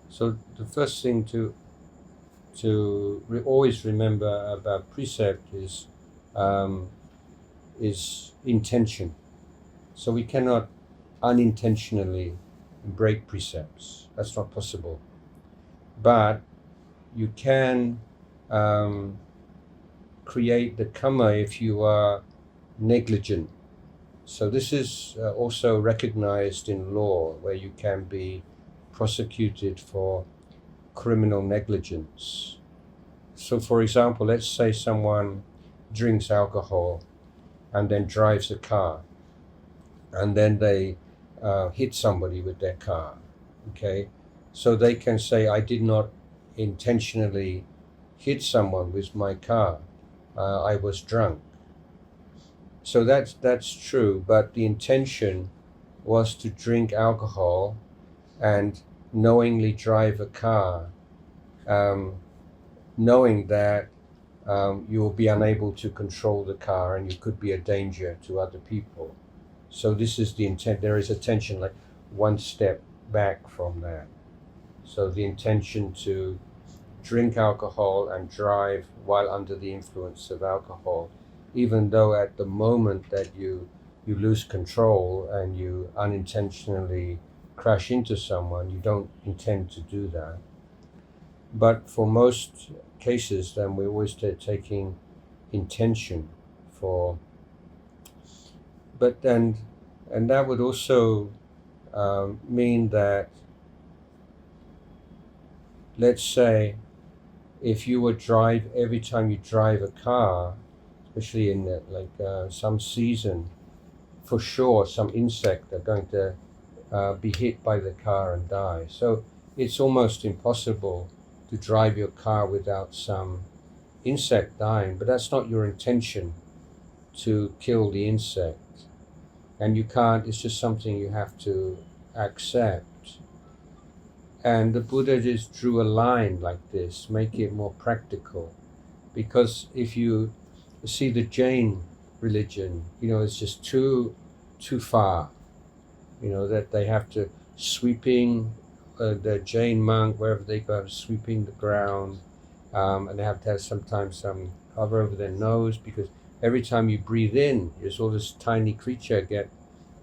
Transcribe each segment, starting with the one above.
So the first thing to always remember about precept is intention. So we cannot unintentionally break precepts. That's not possible. But you can create the Kamma if you are negligent. So this is also recognized in law, where you can be prosecuted for criminal negligence. So for example, let's say someone drinks alcohol and then drives a car, and then they hit somebody with their car, okay? So they can say, I did not intentionally hit someone with my car, I was drunk. So that's true, but the intention was to drink alcohol and knowingly drive a car, knowing that you will be unable to control the car and you could be a danger to other people. So this is the intent. There is a tension, like one step back from that. So the intention to drink alcohol and drive while under the influence of alcohol, even though at the moment that you lose control and you unintentionally crash into someone, you don't intend to do that. But for most cases, then we're always taking intention for. But then, and that would also mean that, let's say, if you would drive, every time you drive a car, especially in some season, for sure some insect are going to be hit by the car and die. So it's almost impossible to drive your car without some insect dying, but that's not your intention to kill the insect. And you can't, it's just something you have to accept. And the Buddha just drew a line like this, make it more practical. Because if you see the Jain religion, it's just too far. That they have to sweeping, the Jain monk, wherever they go, sweeping the ground, and they have to have sometimes some cover over their nose, because every time you breathe in, there's all this tiny creature get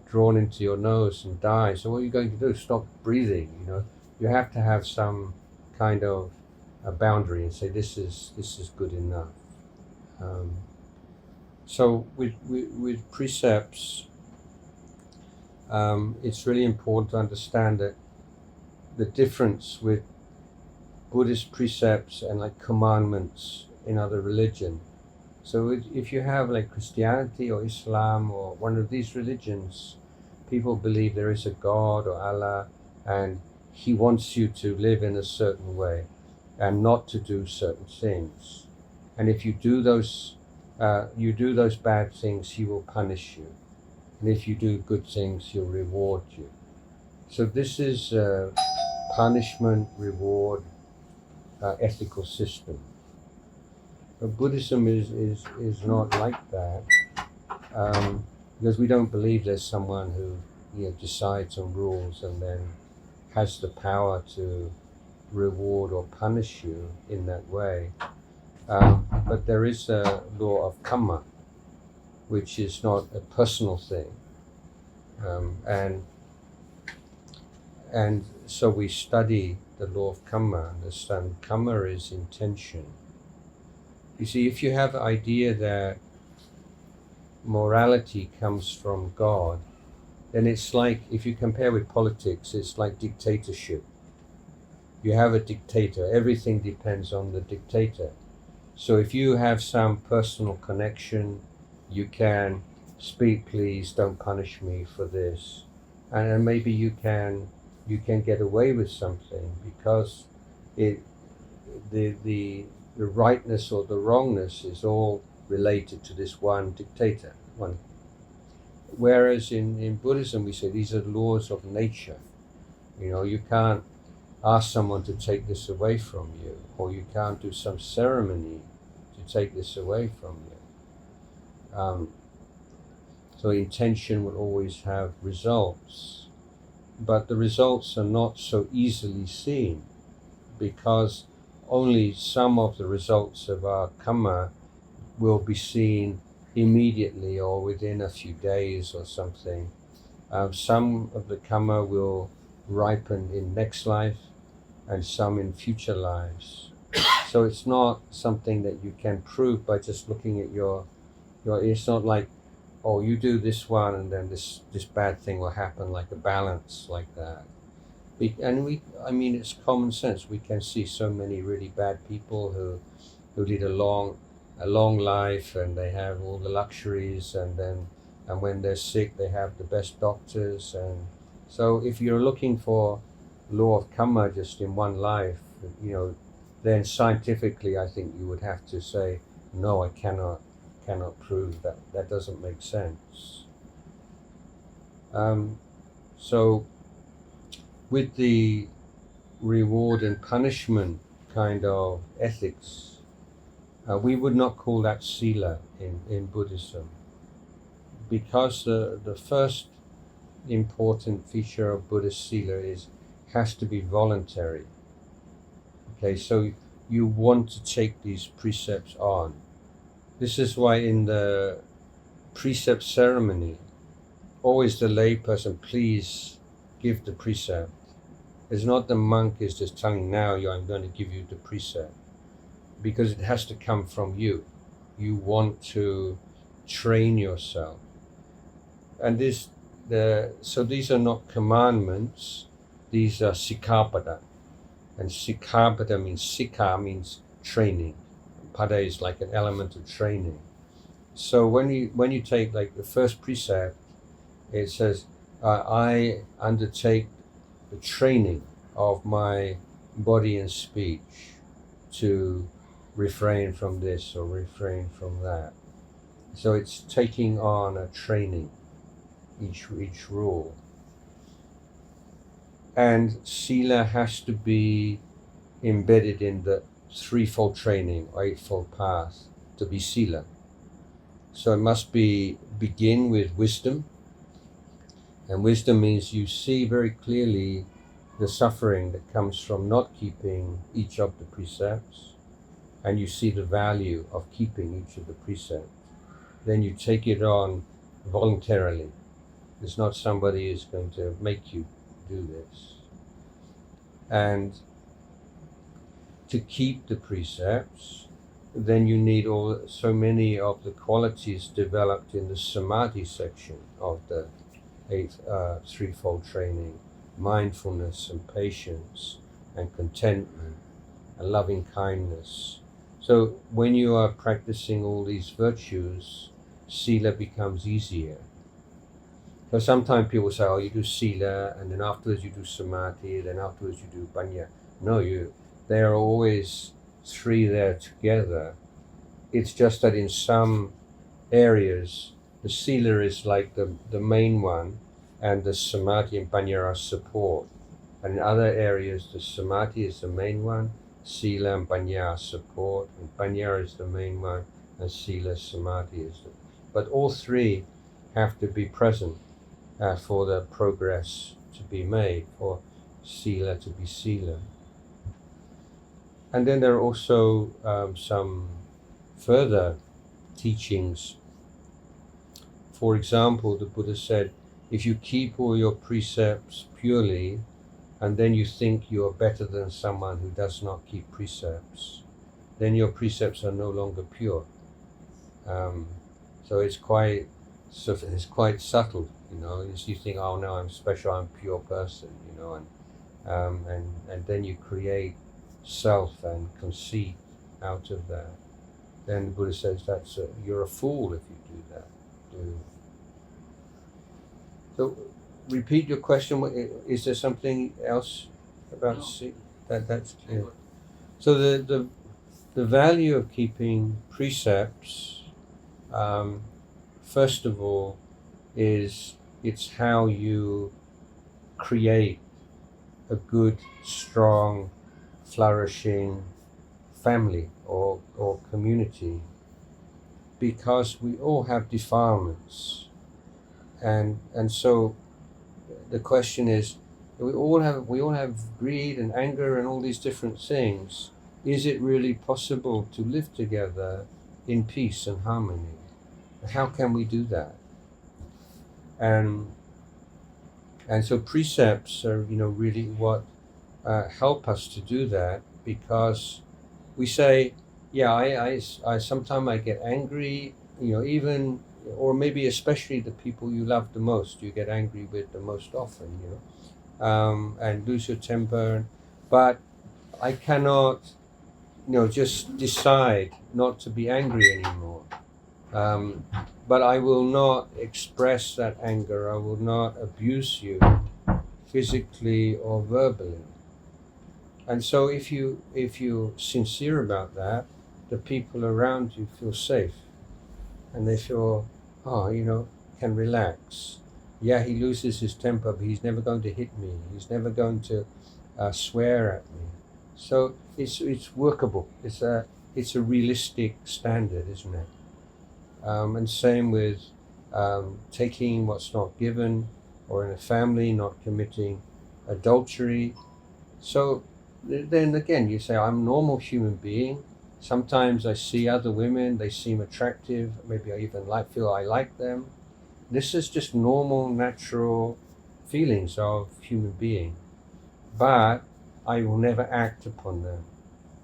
drawn into your nose and die. So what are you going to do? Stop breathing, You have to have some kind of a boundary and say, this is good enough. So with precepts, it's really important to understand that the difference with Buddhist precepts and like commandments in other religion. So if you have like Christianity or Islam or one of these religions, people believe there is a God or Allah, and He wants you to live in a certain way and not to do certain things. And if you do those bad things, He will punish you. And if you do good things, He'll reward you. So this is a punishment, reward, ethical system. But Buddhism is not like that, because we don't believe there's someone who decides on rules and then has the power to reward or punish you in that way. But there is a law of Kamma, which is not a personal thing. And so we study the law of Kamma, understand Kamma is intention. You see, if you have the idea that morality comes from God, then it's like, if you compare with politics, it's like dictatorship. You have a dictator, everything depends on the dictator. So if you have some personal connection, you can speak, please don't punish me for this. And maybe you can get away with something because the rightness or the wrongness is all related to this one dictator. Whereas in Buddhism we say these are laws of nature. You can't ask someone to take this away from you, or you can't do some ceremony to take this away from you. So intention will always have results, but the results are not so easily seen. because only some of the results of our Kamma will be seen immediately or within a few days or something. Some of the Kamma will ripen in next life and some in future lives. So it's not something that you can prove by just looking at your it's not like, oh, you do this one and then this bad thing will happen, like a balance like that. I mean, it's common sense. We can see so many really bad people who lead a long life and they have all the luxuries, and when they're sick they have the best doctors. And so if you're looking for law of Kamma just in one life, then scientifically I think you would have to say, no, I cannot prove that. That doesn't make sense. So with the reward and punishment kind of ethics, we would not call that sila in Buddhism, because the first important feature of Buddhist sila has to be voluntary. Okay, so you want to take these precepts on. This is why in the precept ceremony, always the lay person, please give the precept. It's not the monk is just telling, now I'm going to give you the precept, because it has to come from you. You want to train yourself. And so these are not commandments, these are sikkhapada. And sikkhapada means, sikha means training. Pada is like an element of training. So when you take like the first precept, it says, I undertake the training of my body and speech to refrain from this or refrain from that. So it's taking on a training, each rule. And sila has to be embedded in the threefold training or eightfold path to be sila. So it must begin with wisdom. And wisdom means you see very clearly the suffering that comes from not keeping each of the precepts, and you see the value of keeping each of the precepts. Then you take it on voluntarily. It's not somebody who's going to make you do this. And to keep the precepts, then you need so many of the qualities developed in the samadhi section of the threefold training: mindfulness and patience and contentment and loving kindness. So when you are practicing all these virtues, sila becomes easier. So sometimes people say, oh, you do sila and then afterwards you do samadhi, then afterwards you do panya. No, they are always three there together. It's just that in some areas the sila is like the main one, and the samadhi and panya are support. And in other areas the samadhi is the main one, sila and panya are support, and panya is the main one, and sila, samadhi is the... But all three have to be present for the progress to be made, for sila to be sila. And then there are also some further teachings. For example, the Buddha said, if you keep all your precepts purely, and then you think you are better than someone who does not keep precepts, then your precepts are no longer pure. So it's quite subtle, You think, oh no, I'm special, I'm a pure person, and then you create self and conceit out of that. Then the Buddha says you're a fool if you do that. So repeat your question. Is there something else about that's clear? So the value of keeping precepts, first of all, it's how you create a good, strong, flourishing family or community, because we all have defilements, and so the question is, We all have greed and anger and all these different things. Is it really possible to live together in peace and harmony? How can we do that? And so precepts are, really what help us to do that, because we say, yeah, I sometimes I get angry, even, or maybe especially the people you love the most, you get angry with the most often, and lose your temper. But I cannot, just decide not to be angry anymore. But I will not express that anger. I will not abuse you physically or verbally. And so if you're sincere about that, the people around you feel safe, and they feel, can relax. Yeah, he loses his temper, but he's never going to hit me. He's never going to swear at me. So it's workable. It's a realistic standard, isn't it? And same with taking what's not given, or in a family not committing adultery. So then again, you say, I'm a normal human being. Sometimes I see other women, they seem attractive, maybe I even feel I like them. This is just normal, natural feelings of human being. But I will never act upon them.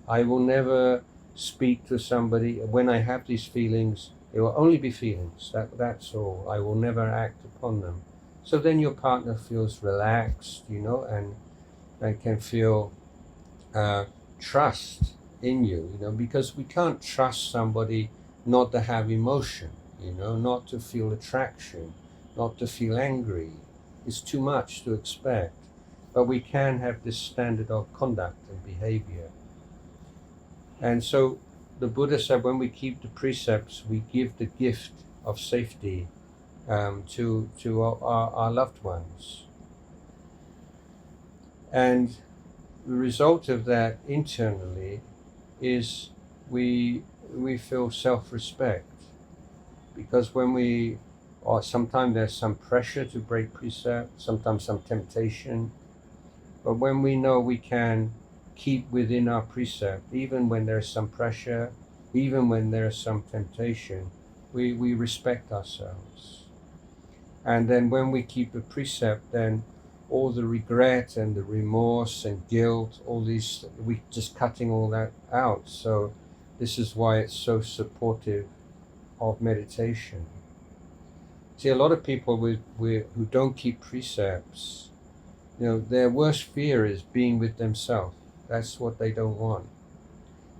I will never speak to somebody. When I have these feelings, it will only be feelings. That's all. I will never act upon them. So then your partner feels relaxed, and can feel trust in you, because we can't trust somebody not to have emotion, not to feel attraction, not to feel angry. It's too much to expect. But we can have this standard of conduct and behavior. And so the Buddha said, when we keep the precepts, we give the gift of safety to our loved ones. And the result of that internally is we feel self-respect, because when sometimes there's some pressure to break precept, sometimes some temptation, but when we know we can keep within our precept, even when there's some pressure, even when there's some temptation, we respect ourselves. And then when we keep the precept, then all the regret and the remorse and guilt, all these, we just cutting all that out. So this is why it's so supportive of meditation. See, a lot of people who don't keep precepts, their worst fear is being with themselves. That's what they don't want.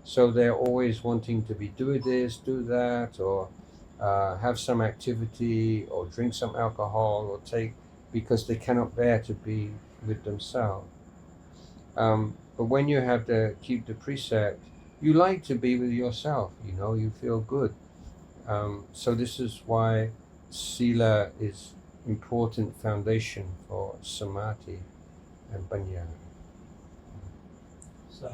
So they're always wanting to be do this, do that, or have some activity, or drink some alcohol, or because they cannot bear to be with themselves. But when you have to keep the precept, you like to be with yourself, you feel good. So this is why Sila is important foundation for samadhi and panya. So